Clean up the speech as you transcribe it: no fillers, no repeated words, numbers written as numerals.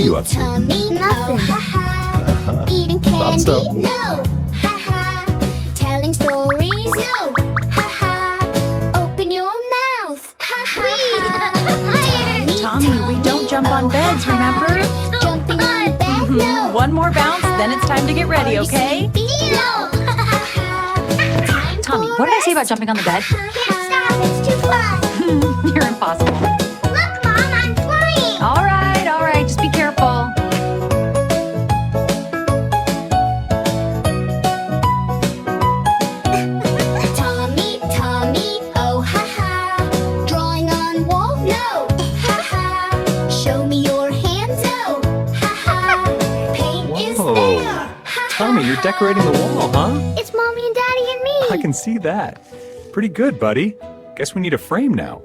you up to? Tommy, nothing. Eating Thought candy? so. No. Telling stories? No. Open your mouth. Tommy, we don't jump on beds, remember? Jumping on bed? No. One more bounce, then it's time to get ready, okay? No. Tommy, what did I say about jumping on the bed? Can't stop, it's too fun. You're impossible. Look, Mom, I'm flying. All right, just be careful. Tommy, Tommy, oh drawing on wall? No. Show me your hands? No. Paint is Whoa. there. Tommy, you're decorating the wall, huh? It's Mommy and Daddy and me. I can see that. Pretty good, buddy. Guess we need a frame now.